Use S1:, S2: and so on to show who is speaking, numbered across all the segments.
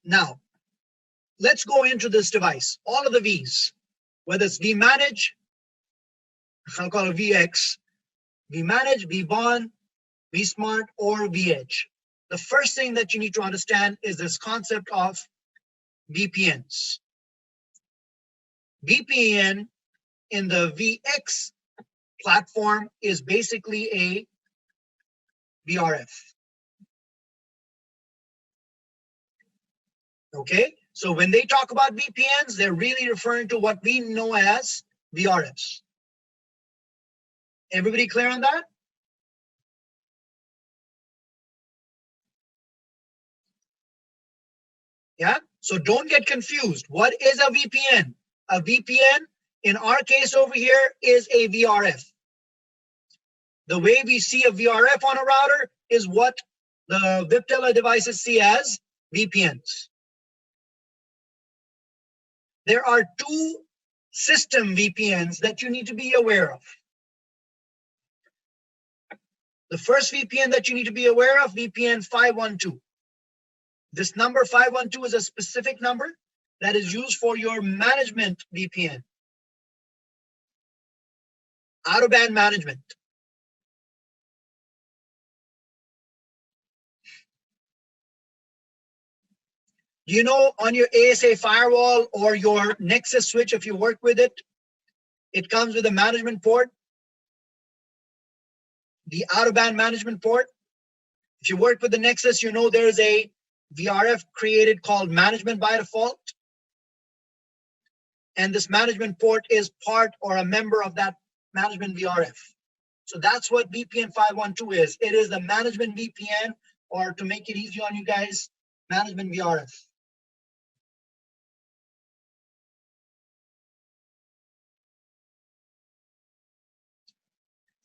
S1: Now, let's go into this device. All of the V's, whether it's vManage, I'll call it VX, vManage, vBond, vSmart, or vEdge. The first thing that you need to understand is this concept of VPNs. VPN in the VX platform is basically a VRF. Okay, so when they talk about VPNs, they're really referring to what we know as VRFs. Everybody clear on that? Yeah, so don't get confused. What is a VPN? A VPN, in our case over here, is a VRF. The way we see a VRF on a router is what the VPTELA devices see as VPNs. There are two system VPNs that you need to be aware of. The first VPN that you need to be aware of, VPN 512. This number 512 is a specific number that is used for your management VPN. Out-of-band management. Do you know on your ASA firewall or your Nexus switch, if you work with it, it comes with a management port, the out-of-band management port. If you work with the Nexus, you know there's a VRF created called management by default. And this management port is part or a member of that management VRF. So that's what VPN 512 is. It is the management VPN, or to make it easy on you guys, management VRF.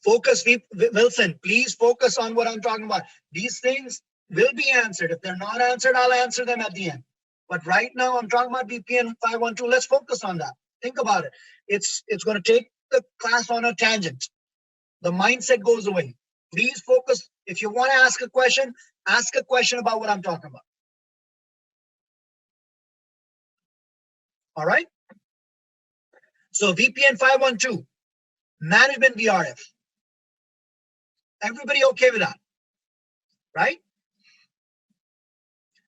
S1: Focus, Wilson, please focus on what I'm talking about. These things will be answered. If they're not answered, I'll answer them at the end. But right now, I'm talking about VPN 512. Let's focus on that. Think about it. It's going to take the class on a tangent. The mindset goes away. Please focus. If you want to ask a question about what I'm talking about. All right? So VPN 512, management VRF. Everybody okay with that? Right?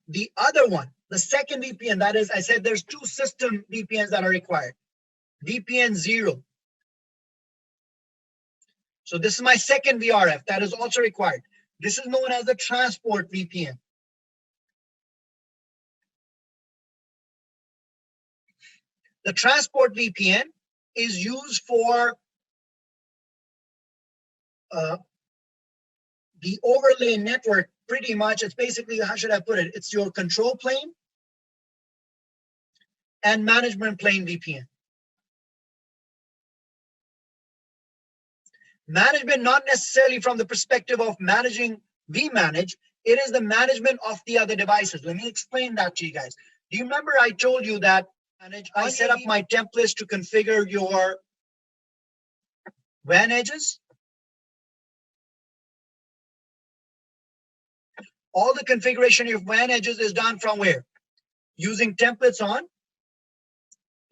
S1: The other one, the second VPN, that is, I said there's two system VPNs that are required. VPN 0. So this is my second VRF that is also required. This is known as the transport VPN. The transport VPN is used for the overlay network. Pretty much, it's basically, how should I put it? It's your control plane and management plane VPN. Management, not necessarily from the perspective of managing vManage, it is the management of the other devices. Let me explain that to you guys. Do you remember I told you that I set up my templates to configure your WAN edges? All the configuration of WAN edges is done from where? Using templates on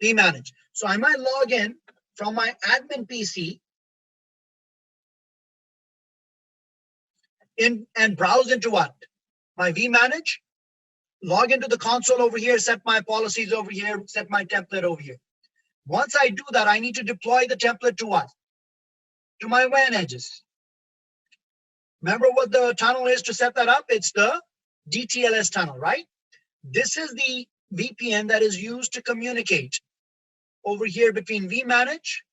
S1: vManage. So I might log in from my admin PC and browse into what? My vManage, log into the console over here, set my policies over here, set my template over here. Once I do that, I need to deploy the template to what? To my WAN edges. Remember what the tunnel is to set that up? It's the DTLS tunnel, right? This is the VPN that is used to communicate over here between vManage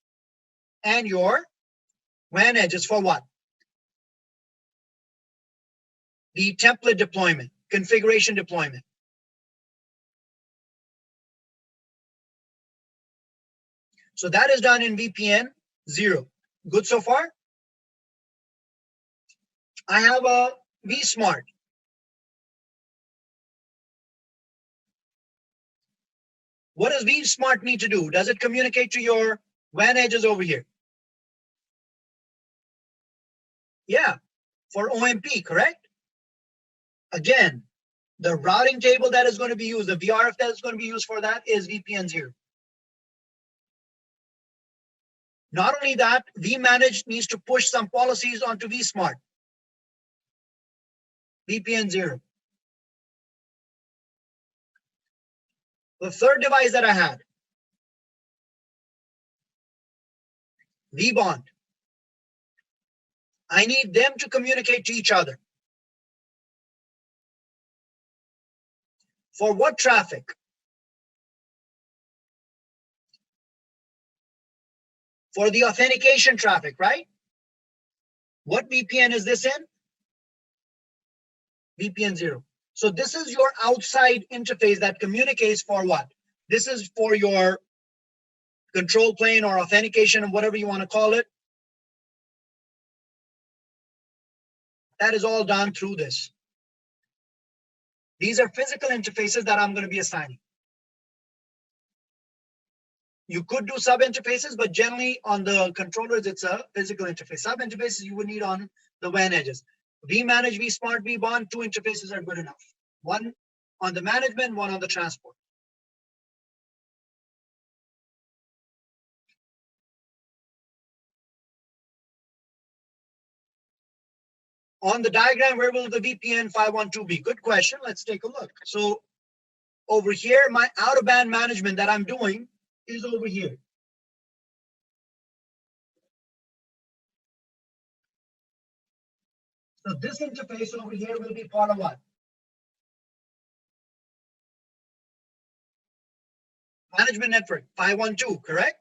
S1: and your WAN edges for what? The template deployment, configuration deployment. So that is done in VPN 0. Good so far? I have a vSmart. What does vSmart need to do? Does it communicate to your WAN edges over here? Yeah, for OMP, correct? Again, The routing table that is going to be used, the VRF that is going to be used for that is VPN 0. Not only that, vManage needs to push some policies onto vSmart. VPN 0. The third device that I had, vBond. I need them to communicate to each other. For what traffic? For the authentication traffic, right? What VPN is this in? VPN 0. So this is your outside interface that communicates for what? This is for your control plane or authentication, or whatever you want to call it. That is all done through this. These are physical interfaces that I'm going to be assigning. You could do sub interfaces, but generally on the controllers, it's a physical interface. Sub interfaces you would need on the WAN edges. vManage, vSmart, vBond, 2 interfaces are good enough. One on the management, one on the transport. On the diagram, where will the VPN 512 be? Good question. Let's take a look. So over here, my out-of-band management that I'm doing is over here. So this interface over here will be part of what? Management network 512, correct?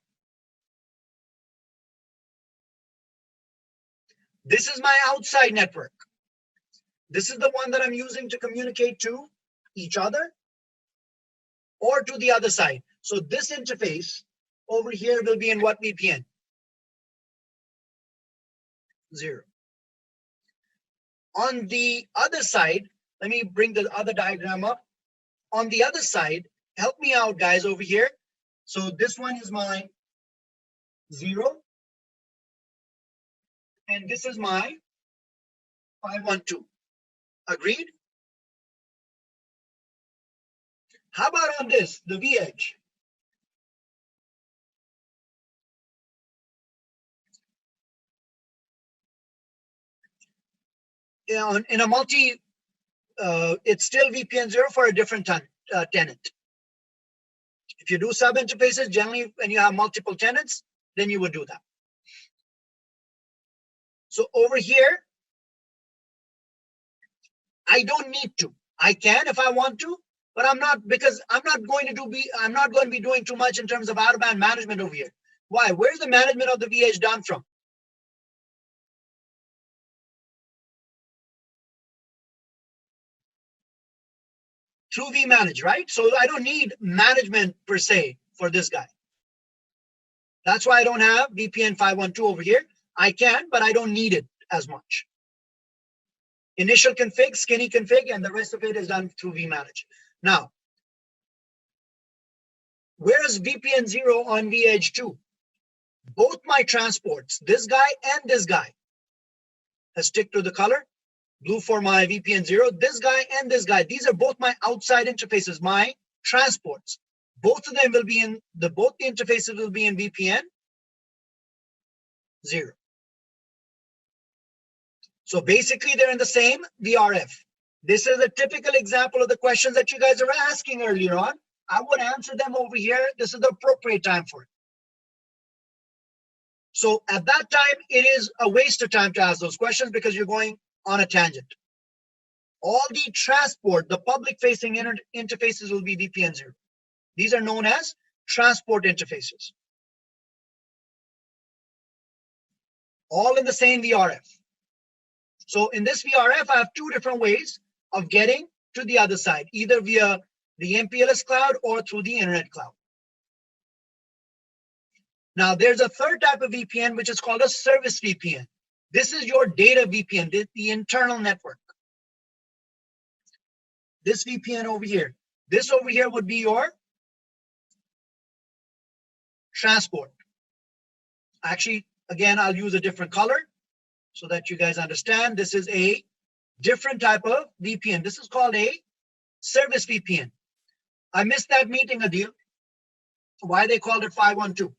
S1: This is my outside network. This is the one that I'm using to communicate to each other or to the other side. So this interface over here will be in what VPN? 0. On the other side, let me bring the other diagram up. On the other side, help me out, guys, over here. So this one is my 0. And this is my 512. Agreed? How about on this, the V edge? In a multi, it's still VPN 0 for a different tenant. If you do sub interfaces, generally when you have multiple tenants, then you would do that. So over here, I don't need to. I can if I want to, but I'm not, because I'm not going to be doing too much in terms of out-of-band management over here. Why? Where's the management of the VH done from? Through vManage, right? So I don't need management per se for this guy. That's why I don't have VPN 512 over here. I can, but I don't need it as much. Initial config, skinny config, and the rest of it is done through vManage. Now, where is VPN 0 on VH 2? Both my transports, this guy and this guy. Let's stick to the color. Blue for my VPN 0, this guy and this guy. These are both my outside interfaces, my transports. Both of them will be in, both the interfaces will be in VPN 0. So basically they're in the same VRF. This is a typical example of the questions that you guys are asking earlier on. I would answer them over here. This is the appropriate time for it. So at that time, it is a waste of time to ask those questions because you're going on a tangent. All the transport, the public-facing interfaces will be VPN 0. These are known as transport interfaces. All in the same VRF. So in this VRF, I have 2 different ways of getting to the other side, either via the MPLS cloud or through the internet cloud. Now, there's a third type of VPN, which is called a service VPN. This is your data VPN, the internal network. This VPN over here. This over here would be your transport. Actually, again, I'll use a different color so that you guys understand. This is a different type of VPN. This is called a service VPN. I missed that meeting, Adil. Why they called it 512?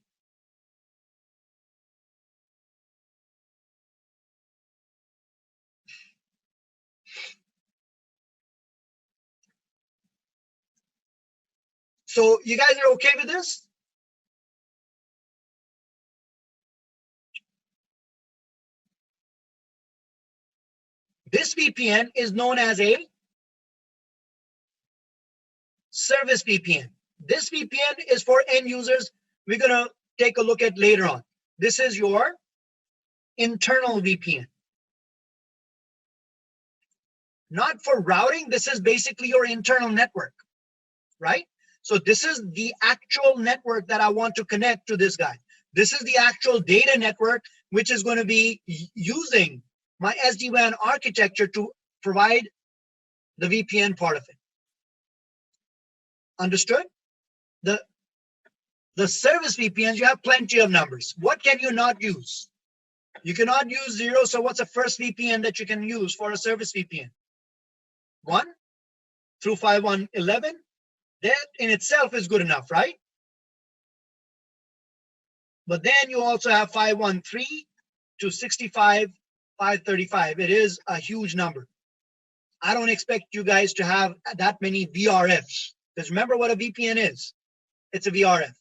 S1: So you guys are okay with this? This VPN is known as a service VPN. This VPN is for end users. We're going to take a look at later on. This is your internal VPN. Not for routing. This is basically your internal network, right? So this is the actual network that I want to connect to this guy. This is the actual data network, which is going to be using my SD-WAN architecture to provide the VPN part of it. Understood? The service VPNs, you have plenty of numbers. What can you not use? You cannot use 0, so what's the first VPN that you can use for a service VPN? 1 through 5111. That in itself is good enough, right? But then you also have 513 to 65, 535. It is a huge number. I don't expect you guys to have that many VRFs. Because remember what a VPN is. It's a VRF.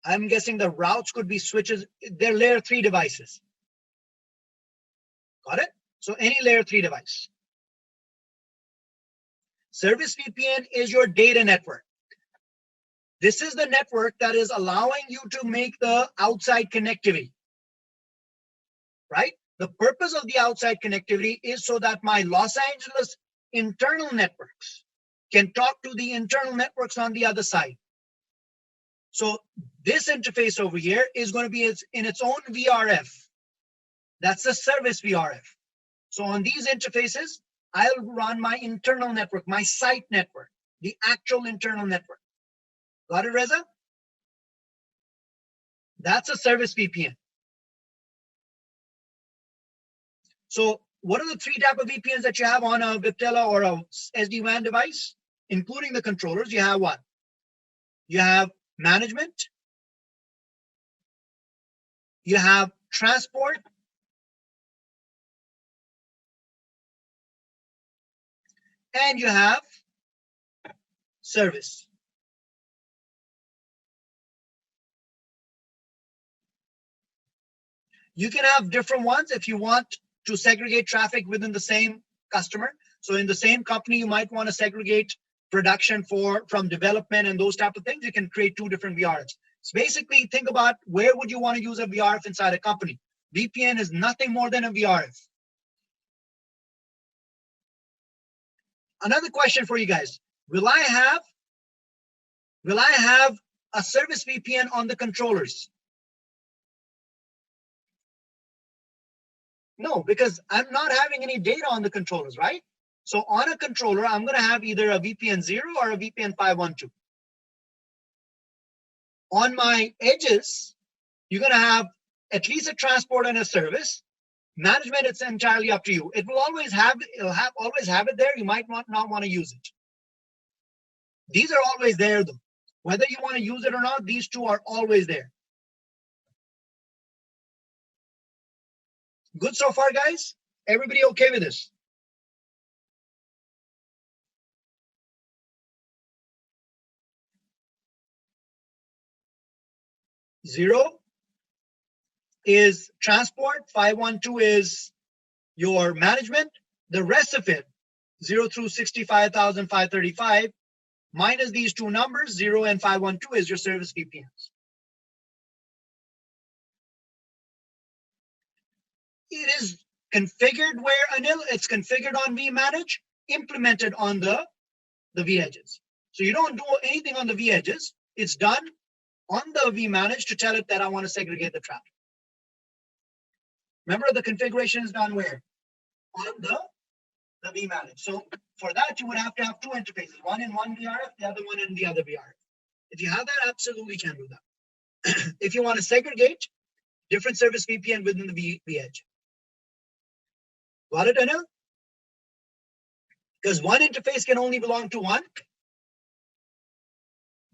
S1: I'm guessing the routes could be switches. They're layer 3 devices. Got it? So any layer 3 device. Service VPN is your data network. This is the network that is allowing you to make the outside connectivity, right? The purpose of the outside connectivity is so that my Los Angeles internal networks can talk to the internal networks on the other side. So this interface over here is going to be in its own VRF. That's the service VRF. So on these interfaces, I'll run my internal network, my site network, the actual internal network. Got it, Reza? That's a service VPN. So what are the 3 types of VPNs that you have on a Viptela or a SD-WAN device? Including the controllers, you have what? You have management. You have transport. And you have service. You can have different ones if you want to segregate traffic within the same customer. So in the same company, you might want to segregate production from development and those type of things. You can create 2 different VRFs. So basically, think about where would you want to use a VRF inside a company. VPN is nothing more than a VRF. Another question for you guys. Will I have a service VPN on the controllers? No, because I'm not having any data on the controllers, right? So on a controller, I'm going to have either a VPN 0 or a VPN 512. On my edges, you're going to have at least a transport and a service. Management, it's entirely up to you. It will always have it there. You might not want to use it. These are always there though. Whether you want to use it or not, these 2 are always there. Good so far, guys? Everybody okay with this? Zero is transport, 512 is your management. The rest of it, 0 through 65,535, minus these 2 numbers, 0 and 512 is your service VPNs. It is configured where, Anil, it's configured on vManage, implemented on the vEdges. So you don't do anything on the vEdges. It's done on the vManage to tell it that I want to segregate the traffic. Remember, the configuration is done where? On the vManage. So for that, you would have to have 2 interfaces, one in one VRF, the other one in the other VRF. If you have that, absolutely can do that. If you want to segregate, different service VPN within the edge. Got it, Anil? Because one interface can only belong to one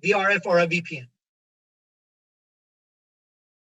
S1: VRF or a VPN.